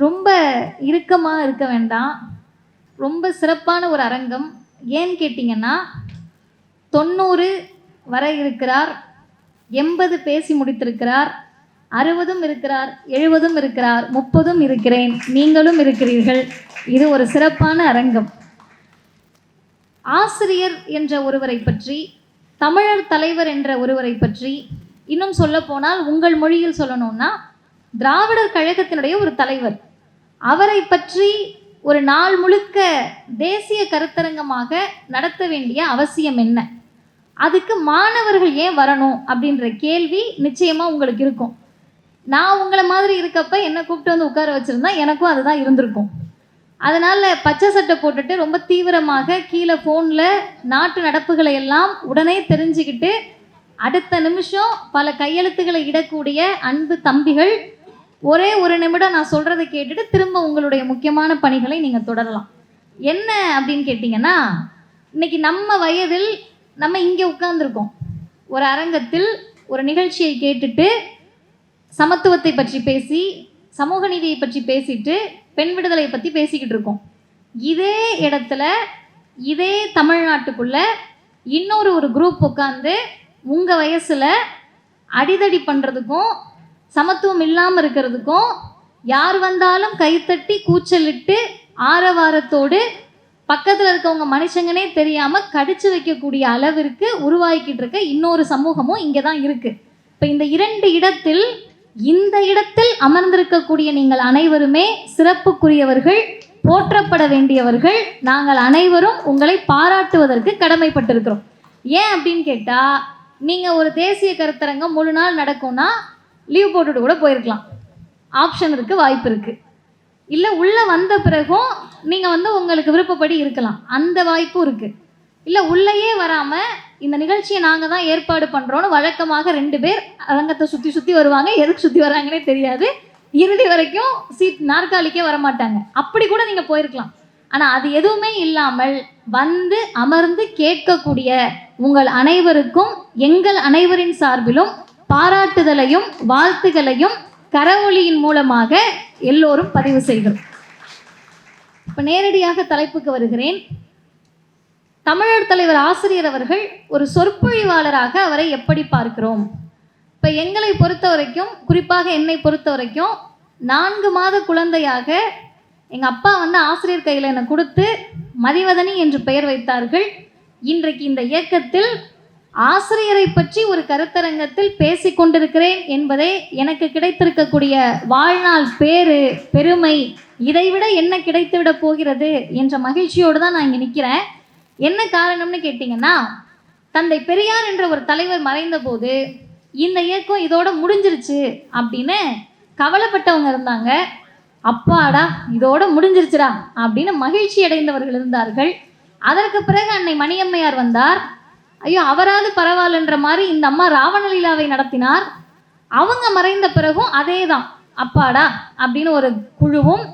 ரொம்ப இறுக்கமாக இருக்க வேண்டாம். ரொம்ப சிறப்பான ஒரு அரங்கம். ஏன்னு கேட்டிங்கன்னா 90 வரை இருக்கிறார், 80 பேசி முடித்திருக்கிறார், 60 இருக்கிறார், 70 இருக்கிறார், 30 இருக்கிறேன், நீங்களும் இருக்கிறீர்கள். இது ஒரு சிறப்பான அரங்கம். ஆசிரியர் என்ற ஒருவரை பற்றி, தமிழர் தலைவர் என்ற ஒருவரை பற்றி, இன்னும் சொல்ல போனால் உங்கள் மொழியில் சொல்லணும்னா திராவிடர் கழகத்தினுடைய ஒரு தலைவர், அவரை பற்றி ஒரு நாள் முழுக்க தேசிய கருத்தரங்கமாக நடத்த வேண்டிய அவசியம் என்ன? அதுக்கு மாணவர்கள் ஏன் வரணும் அப்படின்ற கேள்வி நிச்சயமாக உங்களுக்கு இருக்கும். நான் உங்களை மாதிரி இருக்கப்ப என்னை கூப்பிட்டு வந்து உட்கார வச்சுருந்தா எனக்கும் அதுதான் இருந்திருக்கும். அதனால் பச்சை சட்டை போட்டுட்டு ரொம்ப தீவிரமாக கீழே ஃபோனில் நாட்டு நடப்புகளை எல்லாம் உடனே தெரிஞ்சுக்கிட்டு அடுத்த நிமிஷம் பல கையெழுத்துக்களை இடக்கூடிய அன்பு தம்பிகள், ஒரே ஒரு நிமிடம் நான் சொல்கிறத கேட்டுட்டு திரும்ப உங்களுடைய முக்கியமான பணிகளை நீங்கள் தொடரலாம். என்ன அப்படின்னு கேட்டிங்கன்னா, இன்றைக்கி நம்ம வயதில் நம்ம இங்கே உட்கார்ந்துருக்கோம், ஒரு அரங்கத்தில் ஒரு நிகழ்ச்சியை கேட்டுட்டு சமத்துவத்தை பற்றி பேசி, சமூக நீதியை பற்றி பேசிட்டு, பெண் விடுதலை பற்றி பேசிக்கிட்டு இருக்கோம். இதே இடத்துல இதே தமிழ்நாட்டுக்குள்ளே இன்னொரு குரூப் உட்காந்து உங்கள் வயசில் அடிதடி பண்ணுறதுக்கும் சமத்துவம் இல்லாமல் இருக்கிறதுக்கும், யார் வந்தாலும் கைத்தட்டி கூச்சலிட்டு ஆரவாரத்தோடு பக்கத்தில் இருக்கவங்க மனுஷங்கனே தெரியாமல் கடிச்சு வைக்கக்கூடிய அளவிற்கு உருவாக்கிட்டு இருக்க இன்னொரு சமூகமும் இங்கே தான் இருக்குது. இப்போ இந்த இந்த இடத்தில் அமர்ந்திருக்கக்கூடிய நீங்கள் அனைவருமே சிறப்புக்குரியவர்கள், போற்றப்பட வேண்டியவர்கள். நாங்கள் அனைவரும் உங்களை பாராட்டுவதற்கு கடமைப்பட்டிருக்கிறோம். ஏன் அப்படின்னு கேட்டால், நீங்கள் ஒரு தேசிய கருத்தரங்கம் முழு நாள் நடக்கும்னா லீவ் போட்டுட்டு கூட போயிருக்கலாம், ஆப்ஷன் இருக்குது, வாய்ப்பு இருக்குது. இல்லை உள்ளே வந்த பிறகும் நீங்கள் உங்களுக்கு விருப்பப்படி இருக்கலாம், அந்த வாய்ப்பும் இருக்குது. இல்லை உள்ளேயே வராமல் இந்த நிகழ்ச்சியை நாங்கள் தான் ஏற்பாடு பண்ணுறோன்னு வழக்கமாக 2 பேர் அரங்கத்தை சுற்றி வருவாங்க. எதுக்கு சுற்றி வராங்கன்னே தெரியாது, இறுதி வரைக்கும் சீட் நாற்காலிக்கே வரமாட்டாங்க. அப்படி கூட நீங்கள் போயிருக்கலாம். ஆனால் அது எதுவுமே இல்லாமல் வந்து அமர்ந்து கேட்கக்கூடிய உங்கள் அனைவருக்கும் எங்கள் அனைவரின் சார்பிலும் பாராட்டுதலையும் வாழ்த்துகளையும் கரவொலியின் மூலமாக எல்லோரும் பதிவு செய்கிறோம். இப்போ நேரடியாக தலைப்புக்கு வருகிறேன். தமிழர் தலைவர் ஆசிரியர் அவர்கள் ஒரு சொற்பொழிவாளராக அவரை எப்படி பார்க்கிறோம்? இப்போ எங்களை பொறுத்த வரைக்கும், குறிப்பாக என்னை பொறுத்த வரைக்கும், 4 மாத குழந்தையாக எங்கள் அப்பா ஆசிரியர் கையில் என்னை கொடுத்து மதிவதனி என்று பெயர் வைத்தார்கள். இன்றைக்கு இந்த இயக்கத்தில் ஆசிரியரை பற்றி ஒரு கருத்தரங்கத்தில் பேசி கொண்டிருக்கிறேன் என்பதே எனக்கு கிடைத்திருக்கக்கூடிய வாழ்நாள் பெருமை. இதைவிட என்ன கிடைத்துவிட போகிறது என்ற மகிழ்ச்சியோடு தான் நான் இங்கே நிற்கிறேன். என்ன காரணம்னு கேட்டிங்கன்னா, தந்தை பெரியார் என்ற ஒரு தலைவர் மறைந்த போது இந்த இயக்கம் இதோட முடிஞ்சிருச்சு அப்படின்னு கவலைப்பட்டவங்க இருந்தாங்க. அப்பாடா இதோட முடிஞ்சிருச்சுடா அப்படின்னு மகிழ்ச்சி அடைந்தவர்கள் இருந்தார்கள். அதற்கு பிறகு அன்னை மணியம்மையார் வந்தார். ஐயோ அவராது பரவாயில்லன்ற மாதிரி இந்த அம்மா ராவணலீலாவை நடத்தினார். அவங்க மறைந்த பிறகும் அதே தான், அப்பாடா அப்படின்னு ஒரு குழுவும்,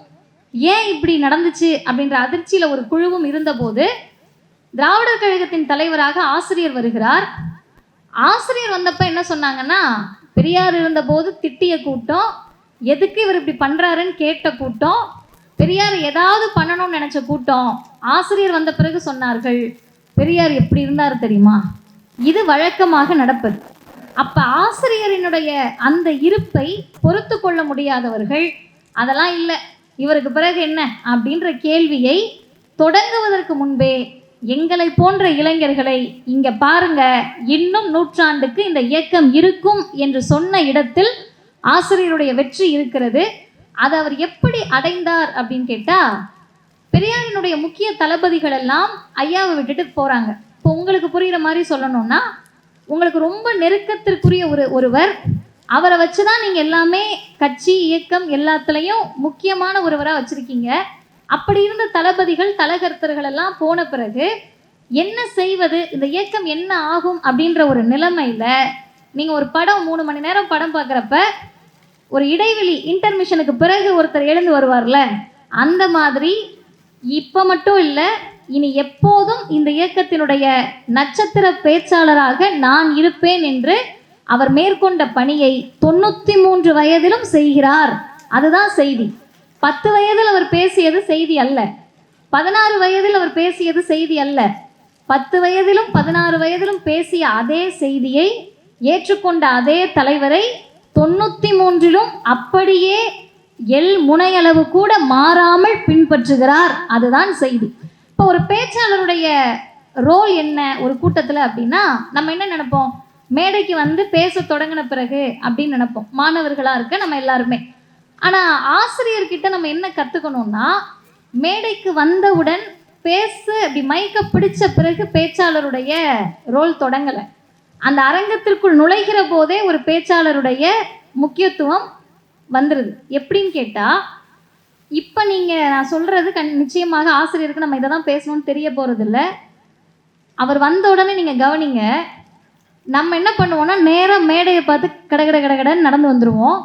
ஏன் இப்படி நடந்துச்சு அப்படின்ற அதிர்ச்சியில் ஒரு குழுவும் இருந்தபோது திராவிடர் கழகத்தின் தலைவராக ஆசிரியர் வருகிறார். ஆசிரியர் வந்தப்ப என்ன சொன்னாங்கன்னா, பெரியார் இருந்தபோது திட்டிய கூட்டம், எதுக்கு இவர் இப்படி பண்ணுறாருன்னு கேட்ட கூட்டம், பெரியார் ஏதாவது பண்ணணும்னு நினச்ச கூட்டம். ஆசிரியர் வந்த பிறகு சொன்னார்கள், பெரியார் எப்படி இருந்தார் தெரியுமா? இது வழக்கமாக நடப்பது. அப்போ ஆசிரியரினுடைய அந்த இருப்பை பொறுத்து கொள்ள முடியாதவர்கள், அதெல்லாம் இல்லை இவருக்கு பிறகு என்ன அப்படின்ற கேள்வியை தொடங்குவதற்கு முன்பே எங்களை போன்ற இளைஞர்களை இங்கே பாருங்க, இன்னும் நூற்றாண்டுக்கு இந்த இயக்கம் இருக்கும் என்று சொன்ன இடத்தில் ஆசிரியருடைய வெற்றி இருக்கிறது. அதை அவர் எப்படி அடைந்தார் அப்படின்னு கேட்டால், பெரியாரினுடைய முக்கிய தளபதிகள் எல்லாம் ஐயாவை விட்டுட்டு போகிறாங்க. இப்போ உங்களுக்கு புரிகிற மாதிரி சொல்லணும்னா, உங்களுக்கு ரொம்ப நெருக்கத்திற்குரிய ஒருவர், அவரை வச்சு தான் நீங்கள் எல்லாமே கட்சி இயக்கம் எல்லாத்துலேயும் முக்கியமான ஒருவராக வச்சுருக்கீங்க. அப்படி இருந்த தளபதிகள் தலகர்த்தர்கள் எல்லாம் போன பிறகு என்ன செய்வது, இந்த இயக்கம் என்ன ஆகும் அப்படின்ற ஒரு நிலைமையில் நீங்கள் ஒரு படம் 3 மணி நேரம் படம் பார்க்குறப்ப ஒரு இடைவெளி இன்டர்மிஷனுக்கு பிறகு ஒருத்தர் எழுந்து வருவார்ல, அந்த மாதிரி இப்போ மட்டும் இல்லை, இனி எப்போதும் இந்த இயக்கத்தினுடைய நட்சத்திர பேச்சாளராக நான் இருப்பேன் என்று அவர் மேற்கொண்ட பணியை 93 வயதிலும் செய்கிறார். அதுதான் செய்தி. 10 வயதில் அவர் பேசியது செய்தி அல்ல, 16 வயதில் அவர் பேசியது செய்தி அல்ல. 10 வயதிலும் 16 வயதிலும் பேசிய அதே செய்தியை ஏற்றுக்கொண்ட அதே தலைவரை 93லும் அப்படியே முனையளவு கூட மாறாமல் பின்பற்றுகிறார். அதுதான் செய்தி. இப்போ ஒரு பேச்சாளருடைய ரோல் என்ன ஒரு கூட்டத்தில் அப்படின்னா, நம்ம என்ன நினைப்போம், மேடைக்கு வந்து பேச தொடங்கின பிறகு அப்படின்னு நினைப்போம், மாணவர்களாக இருக்க நம்ம எல்லாருமே. ஆனால் ஆசிரியர்கிட்ட நம்ம என்ன கற்றுக்கணும்னா, மேடைக்கு வந்தவுடன் பேச அப்படி மைக்க பிடிச்ச பிறகு பேச்சாளருடைய ரோல் தொடங்கலை. அந்த அரங்கத்திற்குள் நுழைகிற போதே ஒரு பேச்சாளருடைய முக்கியத்துவம் வந்துடுது. எப்படின்னு கேட்டால், இப்போ நீங்கள் நான் சொல்கிறது நிச்சயமாக ஆசிரியருக்கு நம்ம இதை தான் பேசணும்னு தெரிய போகிறதில்ல. அவர் வந்த உடனே நீங்கள் கவனிங்க, நம்ம என்ன பண்ணுவோம்னா நேராக மேடையை பார்த்து கடகடன்னு நடந்து வந்துடுவோம்.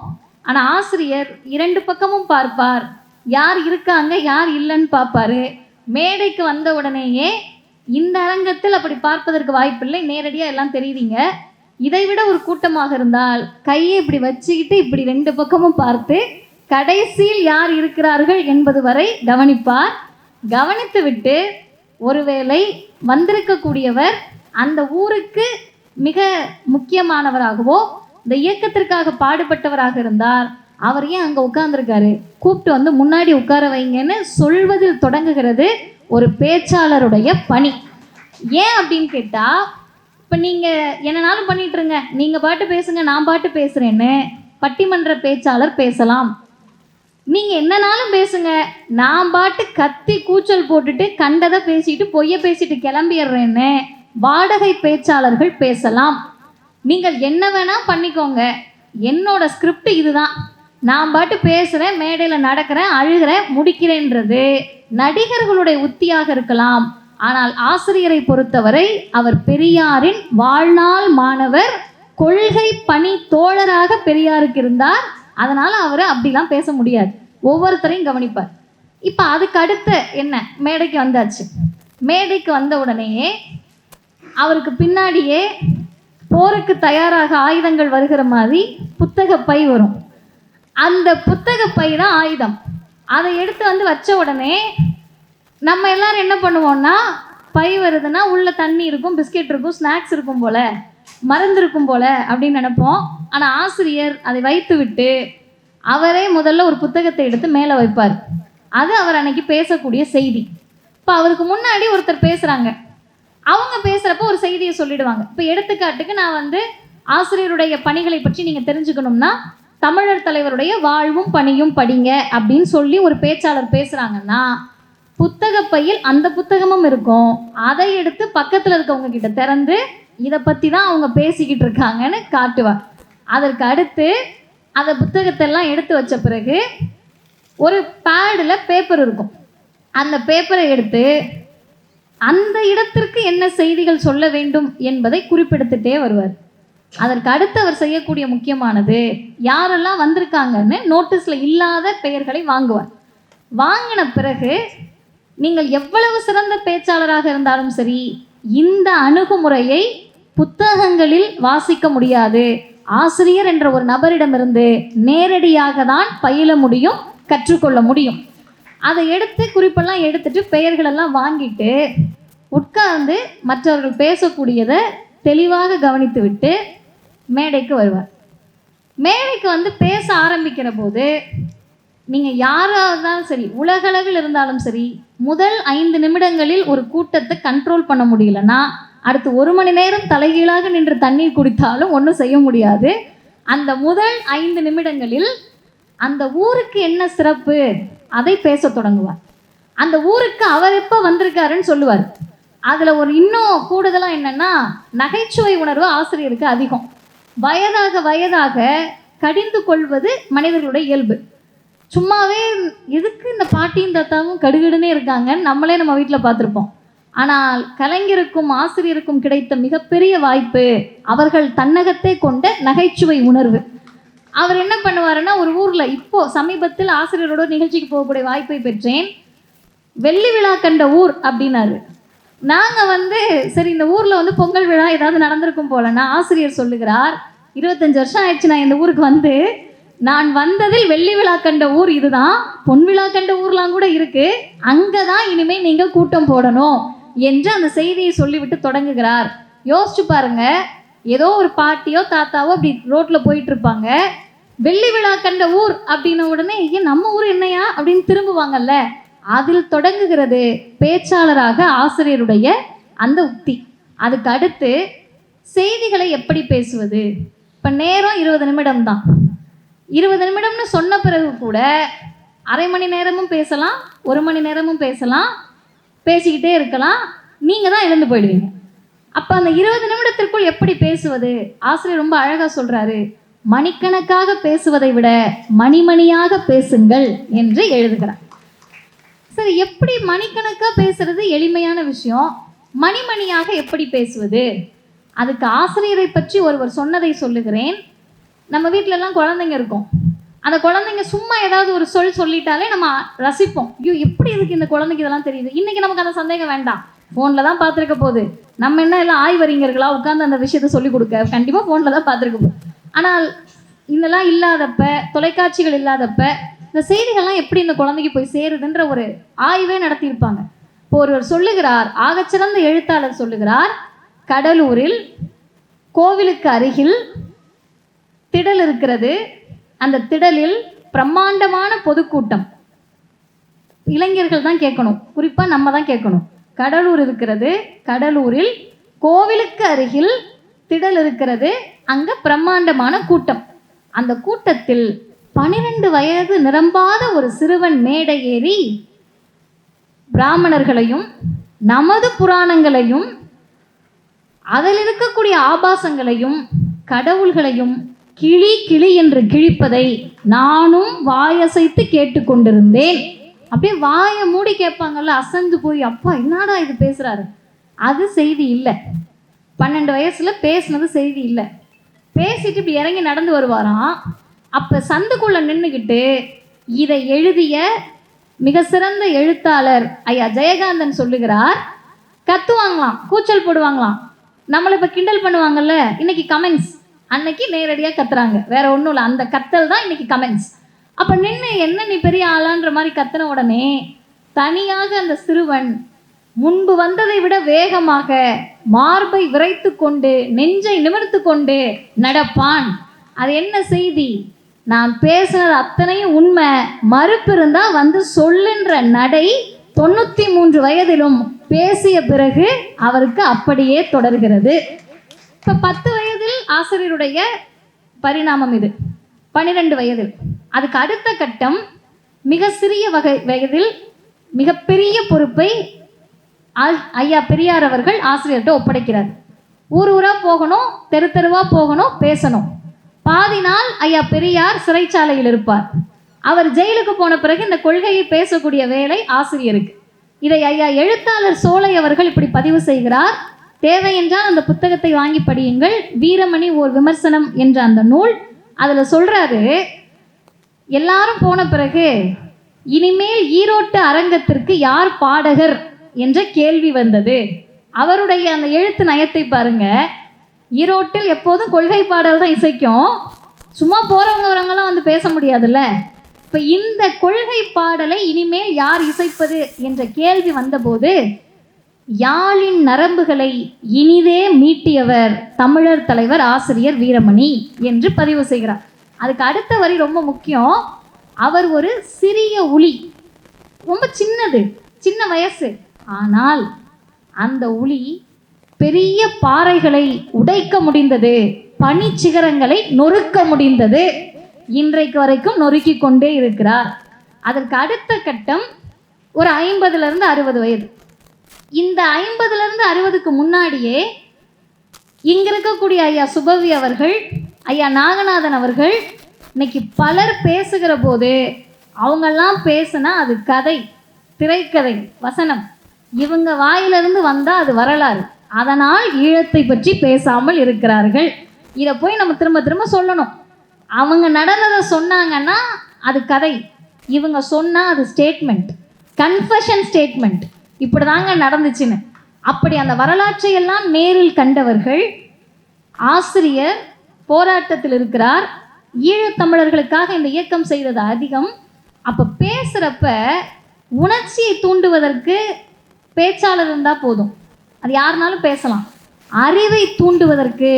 ஆனால் ஆசிரியர் 2 பக்கமும் பார்ப்பார், யார் இருக்காங்க யார் இல்லைன்னு பார்ப்பாரு. மேடைக்கு வந்த உடனேயே இந்த அரங்கத்தில் அப்படி பார்ப்பதற்கு வாய்ப்பில்லை, நேரடியாக எல்லாம் தெரியுறீங்க. இதை விட ஒரு கூட்டமாக இருந்தால் கையை இப்படி வச்சுக்கிட்டு இப்படி 2 பக்கமும் பார்த்து கடைசியில் யார் இருக்கிறார்கள் என்பது வரை கவனிப்பார். கவனித்து விட்டு ஒருவேளை வந்திருக்கக்கூடியவர் அந்த ஊருக்கு மிக முக்கியமானவராகவோ இந்த இயக்கத்திற்காக பாடுபட்டவராக இருந்தால், அவர் ஏன் அங்கே உட்கார்ந்துருக்காரு, கூப்பிட்டு வந்து முன்னாடி உட்கார வைங்கன்னு சொல்வதில் தொடங்குகிறது ஒரு பேச்சாளருடைய பணி. ஏன் அப்படின்னு கேட்டால், இப்போ நீங்கள் என்னனாலும் பண்ணிட்டுருங்க, நீங்கள் பாட்டு பேசுங்க நான் பாட்டு பேசுகிறேன்னு பட்டிமன்ற பேச்சாளர் பேசலாம். நீங்கள் என்னனாலும் பேசுங்க, நான் பாட்டு கத்தி கூச்சல் போட்டுட்டு கண்டதை பேசிட்டு பொய்ய பேசிட்டு கிளம்பிடுறேன்னு வாடகை பேச்சாளர்கள் பேசலாம். நீங்கள் என்ன வேணால் பண்ணிக்கோங்க, என்னோட ஸ்கிரிப்ட் இதுதான், நான் பாட்டு பேசுகிறேன், மேடையில் நடக்கிறேன், அழுகிறேன், முடிக்கிறேன்றது நடிகர்களுடைய உத்தியாக இருக்கலாம். ஆனால் ஆசிரியரை பொறுத்தவரை அவர் பெரியாரின் வாழ்நாள் மாணவர், கொள்கை பணி தோழராக பெரியாருக்கு இருந்தார். அதனால் அவர் அப்படிலாம் பேச முடியாது, ஒவ்வொருத்தரையும் கவனிப்பார். இப்போ அதுக்கு அடுத்த என்ன, மேடைக்கு வந்தாச்சு. மேடைக்கு வந்த உடனேயே அவருக்கு பின்னாடியே போருக்கு தயாராக ஆயுதங்கள் வருகிற மாதிரி புத்தக பை வரும். அந்த புத்தக பை தான் ஆயுதம். அதை எடுத்து வந்து வச்ச உடனே நம்ம எல்லாரும் என்ன பண்ணுவோம்னா, பை வருதுன்னா உள்ள தண்ணி இருக்கும், பிஸ்கெட் இருக்கும், ஸ்நாக்ஸ் இருக்கும் போல, மருந்து இருக்கும் போல அப்படின்னு நினைப்போம். ஆனால் ஆசிரியர் அதை வைத்து விட்டு அவரே முதல்ல ஒரு புத்தகத்தை எடுத்து மேலே வைப்பார். அது அவர் அன்னைக்கு பேசக்கூடிய செய்தி. இப்போ அவருக்கு முன்னாடி ஒருத்தர் பேசுகிறாங்க, அவங்க பேசுகிறப்ப ஒரு செய்தியை சொல்லிடுவாங்க. இப்போ எடுத்துக்காட்டுக்கு நான் வந்து ஆசிரியருடைய பணிகளை பற்றி நீங்கள் தெரிஞ்சுக்கணும்னா தமிழர் தலைவருடைய வாழ்வும் பணியும் படிங்க அப்படின்னு சொல்லி ஒரு பேச்சாளர் பேசுகிறாங்கன்னா, புத்தக பையில் அந்த புத்தகமும் இருக்கும். அதை எடுத்து பக்கத்தில் இருக்கவங்க கிட்ட திறந்து இதை பற்றி தான் அவங்க பேசிக்கிட்டு இருக்காங்கன்னு காட்டுவார். அதற்கு அடுத்து அந்த புத்தகத்தெல்லாம் எடுத்து வச்ச பிறகு ஒரு பேடில் பேப்பர் இருக்கும். அந்த பேப்பரை எடுத்து அந்த இடத்திற்கு என்ன செய்திகள் சொல்ல வேண்டும் என்பதை குறிப்பிடுத்துட்டே வருவார். அதற்கு அடுத்து அவர் செய்யக்கூடிய முக்கியமானது, யாரெல்லாம் வந்திருக்காங்கன்னு நோட்டீஸில் இல்லாத பெயர்களை வாங்குவார். வாங்கின பிறகு நீங்கள் எவ்வளவு சிறந்த பேச்சாளராக இருந்தாலும் சரி, இந்த அணுகுமுறையை புத்தகங்களில் வாசிக்க முடியாது. ஆசிரியர் என்ற ஒரு நபரிடமிருந்து நேரடியாக தான் பயில முடியும், கற்றுக்கொள்ள முடியும். அதை எடுத்து குறிப்பெல்லாம் எடுத்துட்டு பெயர்களெல்லாம் வாங்கிட்டு உட்கார்ந்து மற்றவர்கள் பேசக்கூடியதை தெளிவாக கவனித்து விட்டு மேடைக்கு வருவார். மேடைக்கு வந்து பேச ஆரம்பிக்கிற போது நீங்கள் யாராக இருந்தாலும் சரி, உலகளவில் இருந்தாலும் சரி, முதல் 5 நிமிடங்களில் ஒரு கூட்டத்தை கண்ட்ரோல் பண்ண முடியலன்னா அடுத்து 1 மணி நேரம் தலைகீழாக நின்று தண்ணீர் குடித்தாலும் ஒன்றும் செய்ய முடியாது. அந்த முதல் 5 நிமிடங்களில் அந்த ஊருக்கு என்ன சிறப்பு அதை பேச தொடங்குவார். அந்த ஊருக்கு அவர் எப்போ வந்திருக்காருன்னு சொல்லுவார். அதில் ஒரு இன்னும் கூடுதலாக என்னென்னா, நகைச்சுவை உணர்வு ஆசிரியருக்கு அதிகம். வயதாக வயதாக கடிந்து கொள்வது மனிதர்களுடைய இயல்பு. சும்மாவே எதுக்கு இந்த பாட்டியும் தாத்தாவும் கடுகடுன்னே இருக்காங்கன்னு நம்மளே நம்ம வீட்டில் பார்த்துருப்போம். ஆனால் கலைஞருக்கும் ஆசிரியருக்கும் கிடைத்த மிகப்பெரிய வாய்ப்பு அவர்கள் தன்னகத்தை கொண்ட நகைச்சுவை உணர்வு. அவர் என்ன பண்ணுவாருன்னா, ஒரு ஊரில் இப்போது சமீபத்தில் ஆசிரியரோட நிகழ்ச்சிக்கு போகக்கூடிய வாய்ப்பை பெற்றேன். வெள்ளி விழா கண்ட ஊர் அப்படின்னாரு. நாங்கள் வந்து சரி இந்த ஊரில் வந்து பொங்கல் விழா ஏதாவது நடந்திருக்கும் போலன்னா, ஆசிரியர் சொல்லுகிறார், 25 வருஷம் ஆயிடுச்சு நான் இந்த ஊருக்கு வந்து, நான் வந்ததில் வெள்ளி விழா கண்ட ஊர் இதுதான், பொன் விழா கண்ட ஊர்லாம் கூட இருக்கு, அங்கதான் இனிமேல் நீங்க கூட்டம் போடணும் என்று அந்த செய்தியை சொல்லிவிட்டு தொடங்குகிறார். யோசிச்சு பாருங்க, ஏதோ ஒரு பாட்டியோ தாத்தாவோ அப்படி ரோட்ல போயிட்டு இருப்பாங்க, வெள்ளி விழா கண்ட ஊர் அப்படின்ன உடனே ஏன் நம்ம ஊர் என்னையா அப்படின்னு திரும்புவாங்கல்ல. அதில் தொடங்குகிறது பேச்சாளராக ஆசிரியருடைய அந்த உக்தி. அதுக்கு அடுத்து செய்திகளை எப்படி பேசுவது. இப்போ நேரம் 20 நிமிடம் தான். 20 நிமிடம்னு சொன்ன பிறகு கூட அரை மணி நேரமும் பேசலாம், 1 மணி நேரமும் பேசலாம், பேசிக்கிட்டே இருக்கலாம், நீங்கள் தான் இழந்து போயிடுவீங்க. அப்போ அந்த 20 நிமிடத்திற்குள் எப்படி பேசுவது? ஆசிரியர் ரொம்ப அழகாக சொல்கிறாரு, மணிக்கணக்காக பேசுவதை விட மணிமணியாக பேசுங்கள் என்று எழுதுகிறார். சரி, எப்படி மணிக்கணக்காக பேசுறது எளிமையான விஷயம், மணிமணியாக எப்படி பேசுவது? அதுக்கு ஆசிரியரை பற்றி ஒருவர் சொன்னதை சொல்லுகிறேன். நம்ம வீட்டிலலாம் குழந்தைங்க இருக்கும், அந்த குழந்தைங்க சும்மா ஏதாவது ஒரு சொல்லிட்டாலே நம்ம ரசிப்போம். ஐயோ, எப்படி இதுக்கு இந்த குழந்தைக்கு இதெல்லாம் தெரியுது. இன்றைக்கி நமக்கு அந்த சந்தேகம் வேண்டாம், ஃபோனில் தான் பார்த்துருக்க போகுது. நம்ம என்ன எல்லாம் ஆய்வறிஞர்களா உட்காந்து அந்த விஷயத்தை சொல்லிக் கொடுக்க? கண்டிப்பாக ஃபோனில் தான் பார்த்துருக்க போகுது. ஆனால் இதெல்லாம் இல்லாதப்ப, தொலைக்காட்சிகள் இல்லாதப்ப இந்த செய்திகள்லாம் எப்படி இந்த குழந்தைக்கு போய் சேருதுன்ற ஒரு ஆய்வே நடத்தியிருப்பாங்க. இப்போ ஒருவர் சொல்லுகிறார், ஆகச்சிறந்த எழுத்தாளர் சொல்லுகிறார், கடலூரில் கோவிலுக்கு அருகில் திடல் இருக்கிறது, அந்த திடலில் பிரம்மாண்டமான பொதுக்கூட்டம். இளைஞர்கள் தான் கேட்கணும், குறிப்பாக நம்ம தான் கேட்கணும். கடலூர் இருக்கிறது, கடலூரில் கோவிலுக்கு அருகில் திடல் இருக்கிறது, அங்கே பிரம்மாண்டமான கூட்டம். அந்த கூட்டத்தில் 12 வயது நிரம்பாத ஒரு சிறுவன் மேடை ஏறி பிராமணர்களையும் நமது புராணங்களையும் அதில் இருக்கக்கூடிய ஆபாசங்களையும் கடவுள்களையும் கிளி கிளி என்று கிழிப்பதை நானும் வாயசைத்து கேட்டுக்கொண்டிருந்தேன். அப்படியே வாயை மூடி கேட்பாங்கல்ல, அசந்து போய் அப்பா என்னடா இது பேசுகிறாரு. அது செய்தி இல்லை. 12 வயசுல பேசுனது செய்தி இல்லை. பேசிட்டு இப்படி இறங்கி நடந்து வருவாராம். அப்போ சந்துக்குள்ளே நின்றுக்கிட்டு இதை எழுதிய மிக சிறந்த எழுத்தாளர் ஐயா ஜெயகாந்தன் சொல்லுகிறார், கத்துவாங்களாம், கூச்சல் போடுவாங்களாம், நம்மளை இப்போ கிண்டல் பண்ணுவாங்கல்ல, இன்னைக்கு கமெண்ட்ஸ், அன்னைக்கு நேரடியாக கத்துறாங்க, வேற ஒன்றும் இல்லை, அந்த கத்தல் தான் இன்னைக்கு கமெண்ட்ஸ். அப்போ நின்று என்ன நீ பெரிய ஆளான்ற மாதிரி கத்தின உடனே தனியாக அந்த சிறுவன் முன்பு வந்ததை விட வேகமாக மார்பை விரைத்து கொண்டு நெஞ்சை நிமிர்த்து கொண்டு நடப்பான். அது என்ன செய்தி? நான் பேசுனது அத்தனையும் உண்மை, மறுப்பு இருந்தா வந்து சொல்லுன்ற நடை 93 வயதிலும் பேசிய பிறகு அவருக்கு அப்படியே தொடர்கிறது. இப்போ 10 வயதில் ஆசிரியருடைய பரிணாமம் இது, 12 வயதில். அதுக்கு அடுத்த கட்டம் மிக சிறிய வயதில் மிகப்பெரிய பொறுப்பை ஐயா பெரியார் அவர்கள் ஆசிரியர்கிட்ட ஒப்படைக்கிறார். ஊர் ஊராக போகணும், தெரு தெருவாக போகணும், பேசணும். பாதி நாள் ஐயா பெரியார் சிறைச்சாலையில் இருப்பார். அவர் ஜெயிலுக்கு போன பிறகு இந்த கொள்கையை பேசக்கூடிய வேலை ஆசிரியருக்கு. இதை ஐயா எழுத்தாளர் சோலை அவர்கள் இப்படி பதிவு செய்கிறார். தேவை என்றால் அந்த புத்தகத்தை வாங்கி படியுங்கள். வீரமணி ஓர் விமர்சனம் என்ற அந்த நூல். அதில் சொல்கிறாரு, எல்லாரும் போன பிறகு இனிமேல் ஈரோட்டு அரங்கத்திற்கு யார் பாடகர் என்ற கேள்வி வந்தது. அவருடைய அந்த எழுத்து நயத்தை பாருங்க. ஈரோட்டில் எப்போதும் கொள்கை பாடல் தான் இசைக்கும், சும்மா போறவங்க வரவங்களாம் வந்து பேச முடியாதுல்ல. இப்போ இந்த கொள்கை பாடலை இனிமேல் யார் இசைப்பது என்ற கேள்வி வந்தபோது யாழின் நரம்புகளை இனிதே மீட்டியவர் தமிழர் தலைவர் ஆசிரியர் வீரமணி என்று பதிவு செய்கிறார். அதுக்கு அடுத்த வரி ரொம்ப முக்கியம். அவர் ஒரு சிறிய உளி, ரொம்ப சின்னது, சின்ன வயசு. ஆனால் அந்த உளி பெரிய பாறைகளை உடைக்க முடிந்தது, பனிச்சிகரங்களை நொறுக்க முடிந்தது. இன்றைக்கு வரைக்கும் நொறுக்கி கொண்டே இருக்கிறார். அதற்கு அடுத்த கட்டம் ஒரு 50லேருந்து 60 வயது. இந்த 50லேருந்து 60க்கு முன்னாடியே இங்க இருக்கக்கூடிய ஐயா சுபவி அவர்கள், ஐயா நாகநாதன் அவர்கள், இன்னைக்கு பலர் பேசுகிற போது அவங்கெல்லாம் பேசுனா அது கதை, திரைக்கதை, வசனம். இவங்க வாயிலிருந்து வந்தால் அது வரலாறு. அதனால் ஈழத்தை பற்றி பேசாமல் இருக்கிறார்கள். இதை போய் நம்ம திரும்ப திரும்ப சொல்லணும். அவங்க நடந்ததை சொன்னாங்கன்னா அது கதை, இவங்க சொன்னால் அது ஸ்டேட்மெண்ட், கன்ஃபஷன் ஸ்டேட்மெண்ட். இப்படி தாங்க நடந்துச்சுன்னு. அப்படி அந்த வரலாற்றை எல்லாம் நேரில் கண்டவர்கள். ஆசிரியர் போராட்டத்தில் இருக்கிறார். ஈழத்தமிழர்களுக்காக இந்த இயக்கம் செய்தது அதிகம். அப்போ பேசுகிறப்ப உணர்ச்சியை தூண்டுவதற்கு பேச்சாளர் இருந்தால் போதும், அது யாருனாலும் பேசலாம். அறிவை தூண்டுவதற்கு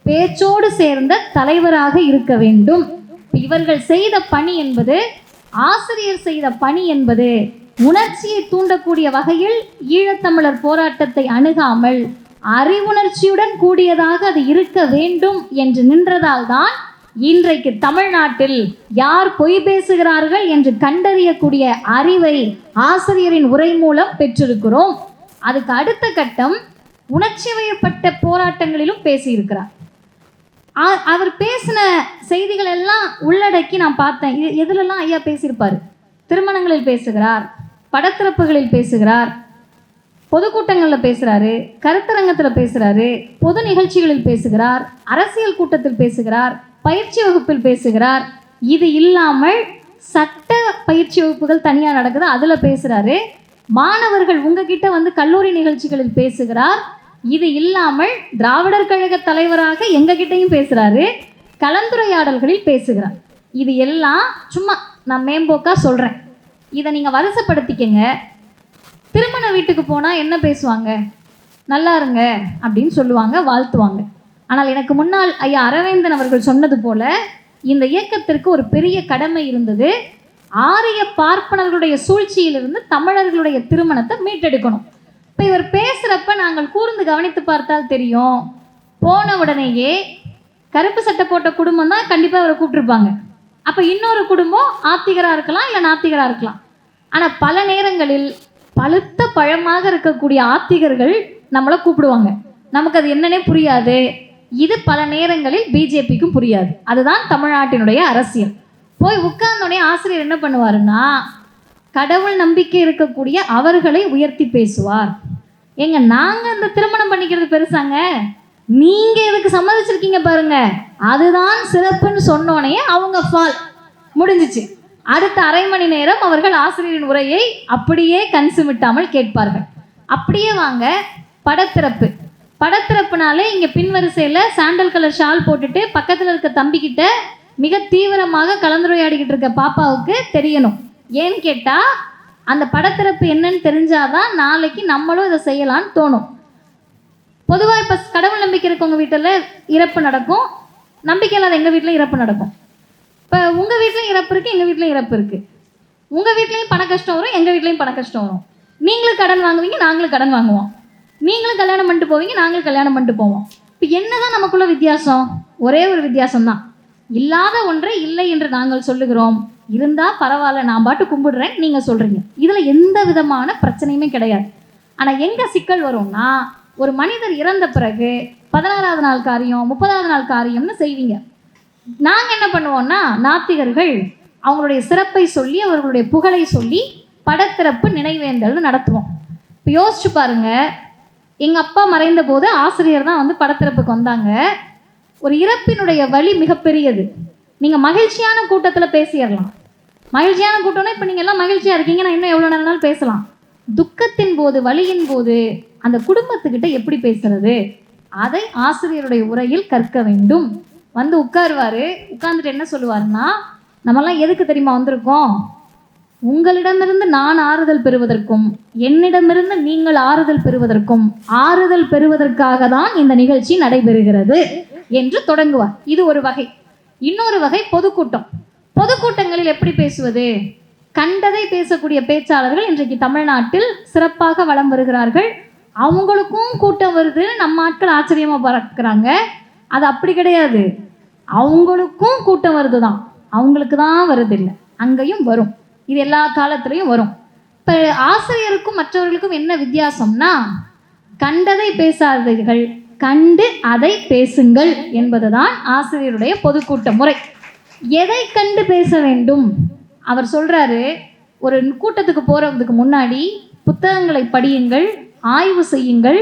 பேச்சோடு சேர்ந்த தலைவராக இருக்க வேண்டும். இவர்கள் செய்த பணி என்பது, ஆசிரியர் செய்த பணி என்பது உணர்ச்சியை தூண்டக்கூடிய வகையில் ஈழத்தமிழர் போராட்டத்தை அணுகாமல் அறிவுணர்ச்சியுடன் கூடியதாக அது இருக்க வேண்டும் என்று நின்றதால் தான் இன்றைக்கு தமிழ்நாட்டில் யார் பொய் பேசுகிறார்கள் என்று கண்டறியக்கூடிய அறிவை ஆசிரியரின் உரை மூலம் பெற்றிருக்கிறோம். அதுக்கு அடுத்த கட்டம் உணர்ச்சி வயப்பட்ட போராட்டங்களிலும் பேசியிருக்கிறார். அவர் பேசின செய்திகள் எல்லாம் உள்ளடக்கி நான் பார்த்தேன். எதுலெல்லாம் ஐயா பேசியிருப்பார்? திருமணங்களில் பேசுகிறார், படத்திறப்புகளில் பேசுகிறார், பொதுக்கூட்டங்களில் பேசுகிறாரு, கருத்தரங்கத்தில் பேசுகிறாரு, பொது நிகழ்ச்சிகளில் பேசுகிறார், அரசியல் கூட்டத்தில் பேசுகிறார், பயிற்சி வகுப்பில் பேசுகிறார். இது இல்லாமல் சட்ட பயிற்சி வகுப்புகள் தனியாக நடக்குது, அதில் பேசுகிறாரு. மாணவர்கள் உங்ககிட்ட வந்து கல்லூரி நிகழ்ச்சிகளில் பேசுகிறார். இது இல்லாமல் திராவிடர் கழக தலைவராக எங்ககிட்டையும் பேசுகிறாரு, கலந்துரையாடல்களில் பேசுகிறார். இது எல்லாம் சும்மா நான் மேம்போக்காக சொல்கிறேன், இதை நீங்கள் வரிசைப்படுத்திக்கங்க. திருமண வீட்டுக்கு போனால் என்ன பேசுவாங்க? நல்லா இருங்க அப்படின்னு சொல்லுவாங்க, வாழ்த்துவாங்க. ஆனால் எனக்கு முன்னால் ஐயா அரவேந்தன் அவர்கள் சொன்னது போல இந்த இயக்கத்திற்கு ஒரு பெரிய கடமை இருந்தது. ஆரிய பார்ப்பனர்களுடைய சூழ்ச்சியிலிருந்து தமிழர்களுடைய திருமணத்தை மீட்டெடுக்கணும். இப்போ இவர் பேசுகிறப்ப நாங்கள் கூர்ந்து கவனித்து பார்த்தால் தெரியும், போன உடனேயே கருப்பு சட்டை போட்ட குடும்பம் தான் கண்டிப்பாக அவரை கூப்பிட்டுருப்பாங்க. அப்போ இன்னொரு குடும்பம் ஆத்திகராக இருக்கலாம், இல்லை நாத்திகராக இருக்கலாம். ஆனால் பல நேரங்களில் பழுத்த பழமாக இருக்கக்கூடிய ஆத்திகர்கள் நம்மளை கூப்பிடுவாங்க. நமக்கு அது என்னன்னே புரியாது. இது பல நேரங்களில் பிஜேபிக்கும் புரியாது. அதுதான் தமிழ்நாட்டினுடைய அரசியல். போய் உட்கார்ந்தோடனே ஆசிரியர் என்ன பண்ணுவாருன்னா, கடவுள் நம்பிக்கை இருக்கக்கூடிய அவர்களை உயர்த்தி பேசுவார். ஏங்க நாங்கள் இந்த திருமணம் பண்ணிக்கிறது பெருசாங்க, நீங்கள் எதுக்கு சம்மதிச்சிருக்கீங்க பாருங்க, அதுதான் சிறப்புன்னு சொன்னோடனே அவங்க ஃபால் முடிஞ்சிச்சு. அடுத்த அரை மணி நேரம் அவர்கள் ஆசிரியரின் உரையை அப்படியே கண்சுமிட்டாமல் கேட்பார்கள். அப்படியே வாங்க படத்திறப்பு. படத்திறப்புனாலே இங்கே பின்வரிசையில் சாண்டல் கலர் ஷால் போட்டுட்டு பக்கத்தில் இருக்க தம்பிக்கிட்ட மிக தீவிரமாக கலந்துரையாடிக்கிட்டு இருக்க பாப்பாவுக்கு தெரியணும். ஏன்னு கேட்டால் அந்த படத்திறப்பு என்னன்னு தெரிஞ்சாதான் நாளைக்கு நம்மளும் இதை செய்யலான்னு தோணும். பொதுவாக இப்போ கடவுள் நம்பிக்கை இருக்கவங்க வீட்டில் இறப்பு நடக்கும், நம்பிக்கை இல்லாத எங்கள் வீட்டில் இறப்பு நடக்கும். இப்போ உங்கள் வீட்லையும் இறப்பு இருக்குது, எங்கள் வீட்லையும் இறப்பு இருக்குது. உங்கள் வீட்லேயும் பண கஷ்டம் வரும், எங்கள் வீட்லேயும் பண கஷ்டம் வரும். நீங்களும் கடன் வாங்குவீங்க, நாங்களும் கடன் வாங்குவோம். நீங்களும் கல்யாணம் பண்ணிட்டு போவீங்க, நாங்களும் கல்யாணம் பண்ணிட்டு போவோம். இப்போ என்னதான் நமக்குள்ள வித்தியாசம்? ஒரே ஒரு வித்தியாசம்தான். இல்லாத ஒன்றை இல்லை என்று நாங்கள் சொல்லுகிறோம், இருந்தால் பரவாயில்ல நான் பாட்டு கும்பிடுறேன் நீங்கள் சொல்கிறீங்க. இதில் எந்த விதமான பிரச்சனையுமே கிடையாது. ஆனால் எங்கே சிக்கல் வரும்னா, ஒரு மனிதர் இறந்த பிறகு 16வது நாள் காரியம், 30வது நாள் காரியம்னு செய்வீங்க. நாங்கள் என்ன பண்ணுவோம்னா, நாத்திகர்கள் அவங்களுடைய சிறப்பை சொல்லி அவர்களுடைய புகழை சொல்லி படத்திறப்பு நினைவேந்தல் நடத்துவோம். இப்போ யோசிச்சு பாருங்க, எங்கள் அப்பா மறைந்த போது ஆசிரியர் தான் வந்து படத்திறப்புக்கு வந்தாங்க. ஒரு இறப்பினுடைய வலி மிகப்பெரியது. நீங்கள் மகிழ்ச்சியான கூட்டத்தில் பேசிடலாம், மகிழ்ச்சியான கூட்டம்னா இப்போ நீங்கள் எல்லாம் மகிழ்ச்சியாக இருக்கீங்க, நான் இன்னும் எவ்வளோ நேரம் பேசலாம். துக்கத்தின் போது, வலியின் போது அந்த குடும்பத்துக்கிட்ட எப்படி பேசுறது, அதை ஆசிரியருடைய உரையில் கற்க வேண்டும். வந்து உட்காருவார், உட்கார்ந்துட்டு என்ன சொல்லுவாருன்னா, நம்மலாம் எதுக்கு தெரியுமா வந்திருக்கோம்? உங்களிடமிருந்து நான் ஆறுதல் பெறுவதற்கும் என்னிடமிருந்து நீங்கள் ஆறுதல் பெறுவதற்கும், ஆறுதல் பெறுவதற்காக தான் இந்த நிகழ்ச்சி நடைபெறுகிறது என்று தொடங்குவார். இது ஒரு வகை. இன்னொரு வகை பொதுக்கூட்டம். பொதுக்கூட்டங்களில் எப்படி பேசுவது? கண்டதை பேசக்கூடிய பேச்சாளர்கள் இன்றைக்கு தமிழ்நாட்டில் சிறப்பாக வலம் வருகிறார்கள். அவங்களுக்கும் கூட்டம் வருது, நம்ம ஆட்கள் ஆச்சரியமாக பார்க்குறாங்க. அது அப்படி கிடையாது, அவங்களுக்கும் கூட்டம் வருது தான், அவங்களுக்கு தான் வருதில்லை, அங்கேயும் வரும். இது எல்லா காலத்துலேயும் வரும். இப்போ ஆசிரியருக்கும் மற்றவர்களுக்கும் என்ன வித்தியாசம்னா, கண்டதை பேசாதீர்கள், கண்டு அதை பேசுங்கள் என்பதுதான் ஆசிரியருடைய பொதுக்கூட்ட முறை. எதை கண்டு பேச வேண்டும்? அவர் சொல்கிறாரு, ஒரு கூட்டத்துக்கு போகிறதுக்கு முன்னாடி புத்தகங்களை படியுங்கள், ஆய்வு செய்யுங்கள்,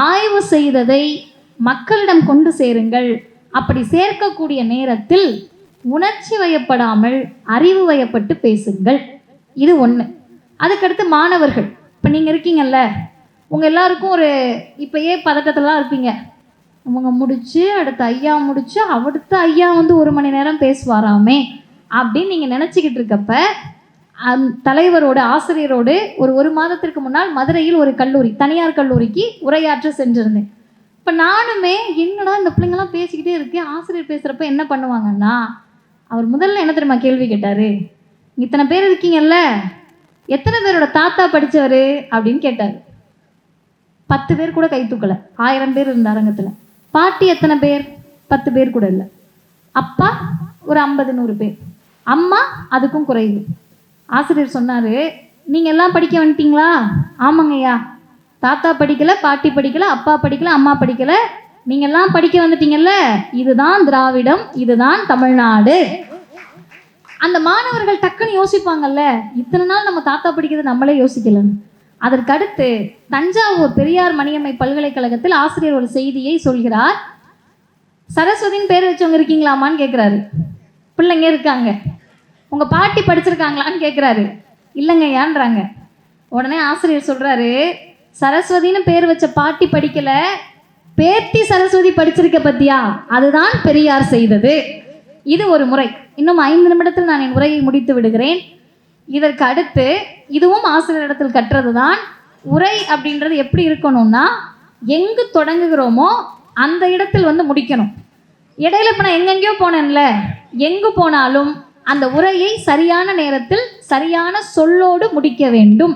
ஆய்வு செய்ததை மக்களிடம் கொண்டு சேருங்கள். அப்படி சேர்க்கக்கூடிய நேரத்தில் உணர்ச்சி வயப்படாமல் அறிவு வயப்பட்டு பேசுங்கள். இது ஒன்று. அதுக்கடுத்து மாணவர்கள், இப்போ நீங்கள் இருக்கீங்கல்ல, உங்கள் எல்லாருக்கும் ஒரு இப்போயே பதட்டத்திலாம் இருப்பீங்க. அவங்க முடிச்சு அடுத்த ஐயா முடிச்சு அடுத்த ஐயா வந்து 1 மணி நேரம் பேசுவாராமே அப்படின்னு நீங்கள் நினச்சிக்கிட்டு இருக்கப்ப தலைவரோட ஆசிரியரோடு ஒரு மாதத்திற்கு முன்னால் மதுரையில் ஒரு கல்லூரி, தனியார் கல்லூரிக்கு உரையாற்ற சென்றிருந்தேன். இப்போ நானுமே என்னடா இந்த பிள்ளைங்களாம் பேசிக்கிட்டே இருக்கேன், ஆசிரியர் பேசுகிறப்ப என்ன பண்ணுவாங்கன்னா, அவர் முதல்ல என்ன தெரியுமா கேள்வி கேட்டார், இத்தனை பேர் இருக்கீங்கல்ல, எத்தனை பேரோட தாத்தா படித்தவர் அப்படின்னு கேட்டார். 10 பேர் கூட கை தூக்கலை. 1000 பேர் இருந்த அரங்கத்தில். பாட்டி எத்தனை பேர்? 10 பேர் கூட இல்லை. அப்பா ஒரு 50-100 பேர். அம்மா அதுக்கும் குறைவு. ஆசிரியர் சொன்னார், நீங்கள் எல்லாம் படிக்க வந்துட்டீங்களா? ஆமாங்கய்யா, தாத்தா படிக்கலை, பாட்டி படிக்கலை, அப்பா படிக்கலை, அம்மா படிக்கலை, நீங்கள் எல்லாம் படிக்க வந்துட்டீங்கல்ல, இதுதான் திராவிடம், இதுதான் தமிழ்நாடு. அந்த மாணவர்கள் டக்குன்னு யோசிப்பாங்கல்ல, இத்தனை நாள் நம்ம தாத்தா படிக்கிறது நம்மளே யோசிக்கலன்னு. அதற்கடுத்து தஞ்சாவூர் பெரியார் மணியம்மை பல்கலைக்கழகத்தில் ஆசிரியர் ஒரு செய்தியை சொல்கிறார். சரஸ்வதின்னு பேர் வச்சவங்க இருக்கீங்களாமான்னு கேட்குறாரு. பிள்ளைங்க இருக்காங்க. உங்கள் பாட்டி படிச்சிருக்காங்களான்னு கேட்குறாரு. இல்லைங்கய்யான்றாங்க. உடனே ஆசிரியர் சொல்கிறாரு, சரஸ்வதின்னு பேர் வச்ச பாட்டி படிக்கலை, பேத்தி சரஸ்வதி படிச்சிருக்க பத்தியா, அதுதான் பெரியார் செய்தது. இது ஒரு முறை. இன்னும் 5 நிமிடத்தில் நான் என் உரையை முடித்து விடுகிறேன். இதற்கு அடுத்து இதுவும் ஆசிரியரிடத்தில் கற்றது தான். உரை அப்படின்றது எப்படி இருக்கணும்னா, எங்கு தொடங்குகிறோமோ அந்த இடத்தில் வந்து முடிக்கணும். இடையில இப்போ நான் எங்கெங்கேயோ போனேன்ல, எங்கு போனாலும் அந்த உரையை சரியான நேரத்தில் சரியான சொல்லோடு முடிக்க வேண்டும்.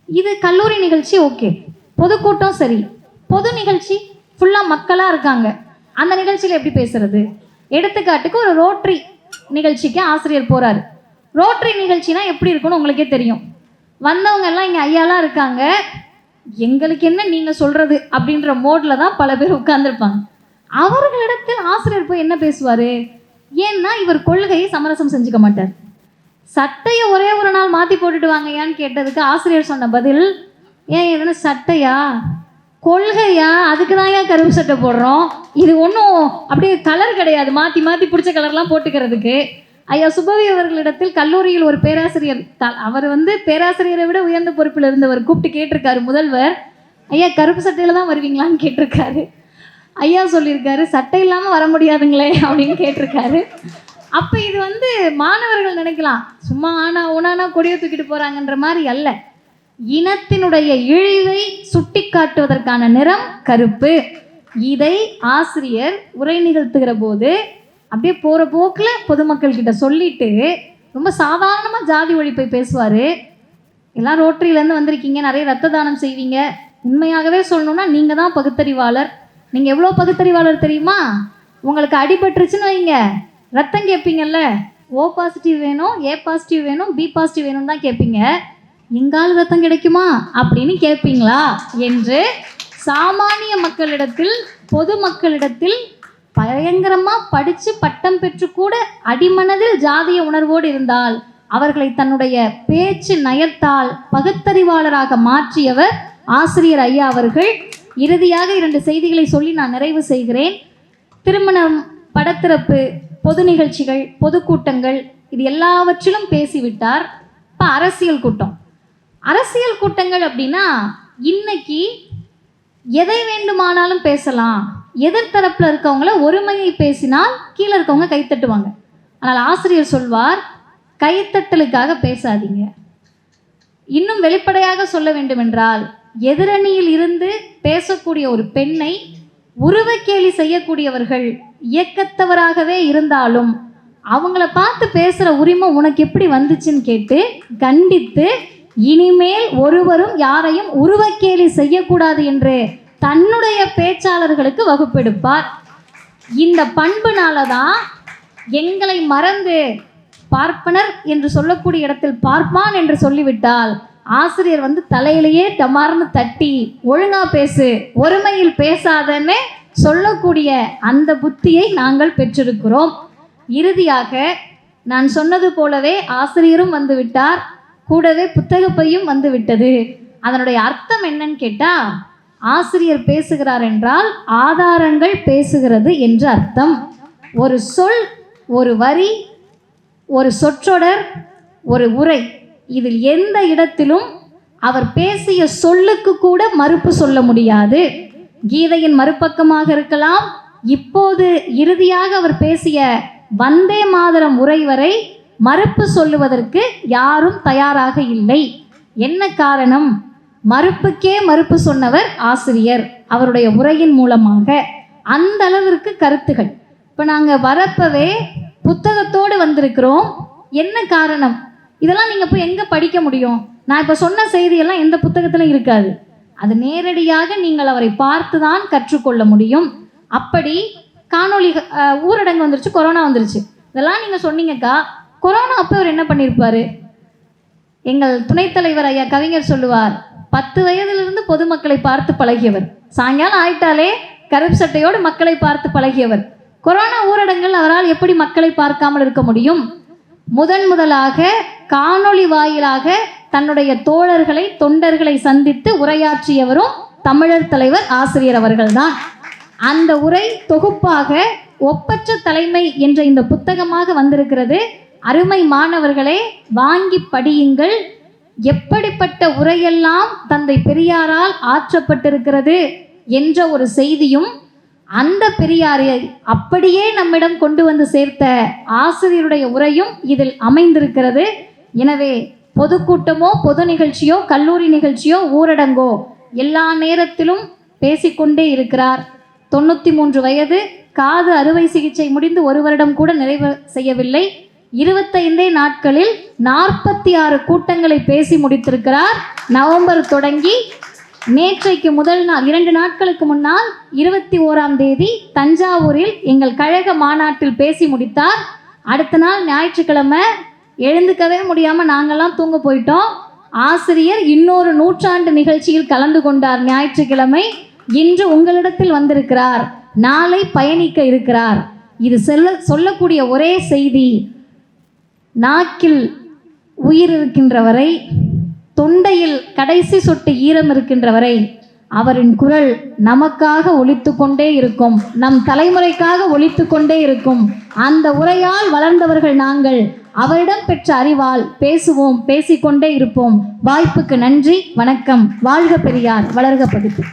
இது கல்லூரி நிகழ்ச்சி ஓகே, பொதுக்கூட்டம் சரி. பொது நிகழ்ச்சி ஃபுல்லாக மக்களாக இருக்காங்க, அந்த நிகழ்ச்சியில் எப்படி பேசுறது? எடுத்துக்காட்டுக்கு ஒரு ரோட்டரி நிகழ்ச்சிக்கு ஆசிரியர் போகிறாரு. ரோட்டரி நிகழ்ச்சினா எப்படி இருக்குன்னு உங்களுக்கே தெரியும். வந்தவங்க எல்லாம் இங்கே ஐயாலாம் இருக்காங்க, எங்களுக்கு என்ன நீங்கள் சொல்கிறது அப்படின்ற மோடில் தான் பல பேர் உட்கார்ந்துருப்பாங்க. அவர்களிடத்தில் ஆசிரியர் போய் என்ன பேசுவார்? ஏன்னா இவர் கொள்கையை சமரசம் செஞ்சுக்க மாட்டார். சட்டையை ஒரே ஒரு நாள் மாற்றி போட்டுட்டு வாங்கயான்னு கேட்டதுக்கு ஆசிரியர் சொன்ன பதில், ஏன் எதுனா சட்டையா, கொள்கையா, அதுக்கு தான் ஏன் கருப்பு சட்டை போடுறோம், இது ஒன்றும் அப்படியே கலர் கிடையாது, மாற்றி மாற்றி பிடிச்ச கலர்லாம் போட்டுக்கிறதுக்கு. ஐயா சுபவி அவர்களிடத்தில் கல்லூரியில் ஒரு பேராசிரியர், அவர் வந்து பேராசிரியரை விட உயர்ந்த பொறுப்பில் இருந்தவர், கூப்பிட்டு கேட்டிருக்காரு முதல்வர், ஐயா கருப்பு சட்டையில் தான் வருவீங்களான்னு கேட்டிருக்காரு. ஐயா சொல்லியிருக்காரு, சட்டை இல்லாமல் வர முடியாதுங்களே அப்படின்னு கேட்டிருக்காரு. அப்போ இது வந்து மாணவர்கள் நினைக்கலாம் சும்மா ஆனா ஊனானா கொடியை தூக்கிட்டு போகிறாங்கன்ற மாதிரி அல்ல. இனத்தினுடைய இழிவை சுட்டி காட்டுவதற்கான நிறம் கருப்பு. இதை ஆசிரியர் உரை நிகழ்த்துகிற போது அப்படியே போகிற போக்கில் பொதுமக்கள்கிட்ட சொல்லிட்டு ரொம்ப சாதாரணமாக ஜாதி ஒழிப்பை பேசுவார். எல்லாம் ரோட்டரியிலேருந்து வந்திருக்கீங்க, நிறைய ரத்த தானம் செய்வீங்க. உண்மையாகவே சொல்லணும்னா நீங்கள் தான் பகுத்தறிவாளர். நீங்கள் எவ்வளோ பகுத்தறிவாளர் தெரியுமா? உங்களுக்கு அடிபட்டுருச்சுன்னு வைங்க, ரத்தம் கேட்பீங்கல்ல, ஓ பாசிட்டிவ் வேணும், ஏ பாசிட்டிவ் வேணும், பி பாசிட்டிவ் வேணும் தான் கேட்பீங்க. எங்கால் ரத்தம் கிடைக்குமா அப்படின்னு கேட்பீங்களா என்று சாமானிய மக்களிடத்தில், பொதுமக்களிடத்தில் பயங்கரமாக படித்து பட்டம் பெற்று கூட அடிமனதில் ஜாதிய உணர்வோடு இருந்தால் அவர்களை தன்னுடைய பேச்சு நயத்தால் பகுத்தறிவாளராக மாற்றியவர் ஆசிரியர் ஐயா அவர்கள். இறுதியாக 2 செய்திகளை சொல்லி நான் நிறைவு செய்கிறேன். திருமணம், படத்திறப்பு, பொது நிகழ்ச்சிகள், பொதுக்கூட்டங்கள், இது எல்லாவற்றிலும் பேசிவிட்டார். இப்போ அரசியல் கூட்டம். அரசியல் கூட்டங்கள் அப்படின்னா இன்னைக்கு எதை வேண்டுமானாலும் பேசலாம். எதிர்த்தரப்பில் இருக்கவங்கள ஒருமையை பேசினால் கீழே இருக்கவங்க கைத்தட்டுவாங்க. ஆனால் ஆசிரியர் சொல்வார், கைத்தட்டலுக்காக பேசாதீங்க. இன்னும் வெளிப்படையாக சொல்ல வேண்டுமென்றால், எதிரணியில் இருந்து பேசக்கூடிய ஒரு பெண்ணை உருவக்கேலி செய்யக்கூடியவர்கள் இயக்கத்தவராகவே இருந்தாலும் அவங்கள பார்த்து பேசுகிற உரிமை உனக்கு எப்படி வந்துச்சுன்னு கேட்டு கண்டித்து, இனிமேல் ஒருவரும் யாரையும் உருவக்கேலி செய்யக்கூடாது என்று தன்னுடைய பேச்சாளர்களுக்கு வகுப்பெடுப்பார். இந்த பண்புனால தான் எங்களை மறந்து பார்ப்பனர் என்று சொல்லக்கூடிய இடத்தில் பார்ப்பான் என்று சொல்லிவிட்டால் ஆசிரியர் வந்து தலையிலேயே டமார்னு தட்டி ஒழுங்கா பேசு, ஒருமையில் பேசாதன்னு சொல்லக்கூடிய அந்த புத்தியை நாங்கள் பெற்றிருக்கிறோம். இறுதியாக நான் சொன்னது போலவே ஆசிரியரும் வந்து விட்டார், கூடவே புத்தகப்பையும் வந்து விட்டது. அதனுடைய அர்த்தம் என்னன்னு கேட்டால், ஆசிரியர் பேசுகிறார் என்றால் ஆதாரங்கள் பேசுகிறது என்று அர்த்தம். ஒரு சொல், ஒரு வரி, ஒரு சொற்றொடர், ஒரு உரை, இதில் எந்த இடத்திலும் அவர் பேசிய சொல்லுக்கு கூட மறுப்பு சொல்ல முடியாது. கீதையின் மறுபக்கமாக இருக்கலாம், இப்போது இறுதியாக அவர் பேசிய வந்தே மாதரம் உரை வரை மறுப்பு சொல்லுவதற்கு யாரும் தயாராக இல்லை. என்ன காரணம்? மறுப்புக்கே மறுப்பு சொன்னவர் ஆசிரியர் அவருடைய உரையின் மூலமாக. அந்த அளவிற்கு கருத்துகள். இப்போ நாங்கள் வரப்பவே புத்தகத்தோடு வந்திருக்கிறோம். என்ன காரணம்? இதெல்லாம் நீங்கள் போய் எங்கே படிக்க முடியும்? நான் இப்போ சொன்ன செய்தியெல்லாம் எந்த புத்தகத்திலும் இருக்காது. அது நேரடியாக நீங்கள் அவரை பார்த்து தான் கற்றுக்கொள்ள முடியும். அப்படி காணொளி ஊரடங்கு வந்துருச்சு, கொரோனா வந்துருச்சு, இதெல்லாம் நீங்கள் சொன்னீங்கக்கா. கொரோனா அப்போ அவர் என்ன பண்ணியிருப்பார்? எங்கள் துணைத் தலைவர் ஐயா கவிஞர் சொல்லுவார், 10 வயதிலிருந்து பொதுமக்களை பார்த்து பழகியவர், சாயங்காலம் ஆயிட்டாலே கருப்பு சட்டையோடு மக்களை பார்த்து பழகியவர். கொரோனா ஊரடங்கில் அவரால் எப்படி மக்களை பார்க்காமல் இருக்க முடியும்? முதலாக காணொளி வாயிலாக தன்னுடைய தோழர்களை தொண்டர்களை சந்தித்து உரையாற்றியவரும் தமிழர் தலைவர் ஆசிரியர் அவர்கள்தான். அந்த உரை தொகுப்பாக ஒப்பற்ற தலைமை என்ற இந்த புத்தகமாக வந்திருக்கிறது. அருமை மாணவர்களே, வாங்கி படியுங்கள். எப்படிப்பட்ட உரையெல்லாம் தந்தை பெரியாரால் ஆற்றப்பட்டிருக்கிறது என்ற ஒரு செய்தியும், அந்த பெரியாரை அப்படியே நம்மிடம் கொண்டு வந்து சேர்த்த ஆசிரியருடைய உரையும் இதில் அமைந்திருக்கிறது. எனவே பொதுக்கூட்டமோ பொது நிகழ்ச்சியோ கல்லூரி நிகழ்ச்சியோ ஊரடங்கோ எல்லா நேரத்திலும் பேசிக்கொண்டே இருக்கிறார். 93 வயது, காது அறுவை சிகிச்சை முடிந்து 1 வருடம் கூட நிறைவு செய்யவில்லை. 25 நாட்களில் 46 கூட்டங்களை பேசி முடித்திருக்கிறார். நவம்பர் தொடங்கி நேற்றைக்கு முதல் நாள் 2 நாட்களுக்கு முன்னால் 21ஆம் தேதி தஞ்சாவூரில் எங்கள் கழக மாநாட்டில் பேசி முடித்தார். அடுத்த நாள் ஞாயிற்றுக்கிழமை எழுந்துக்கவே முடியாமல் நாங்கள்லாம் தூங்க போயிட்டோம். ஆசிரியர் இன்னொரு நூற்றாண்டு நிகழ்ச்சியில் கலந்து கொண்டார் ஞாயிற்றுக்கிழமை. இன்று உங்களிடத்தில் வந்திருக்கிறார், நாளை பயணிக்க இருக்கிறார். இது சொல்லக்கூடிய ஒரே செய்தி, நாக்கில் உயிர் இருக்கின்ற வரை, தொண்டையில் கடைசி சொட்டு ஈரம் இருக்கின்ற வரை அவரின் குரல் நமக்காக ஒலித்து கொண்டே இருக்கும், நம் தலைமுறைக்காக ஒலித்து கொண்டே இருக்கும். அந்த உரையால் வளர்ந்தவர்கள் நாங்கள். அவரிடம் பெற்ற அறிவால் பேசுவோம், பேசிக்கொண்டே இருப்போம். வாய்ப்புக்கு நன்றி, வணக்கம். வாழ்க பெரியார், வளர்க படிப்பு.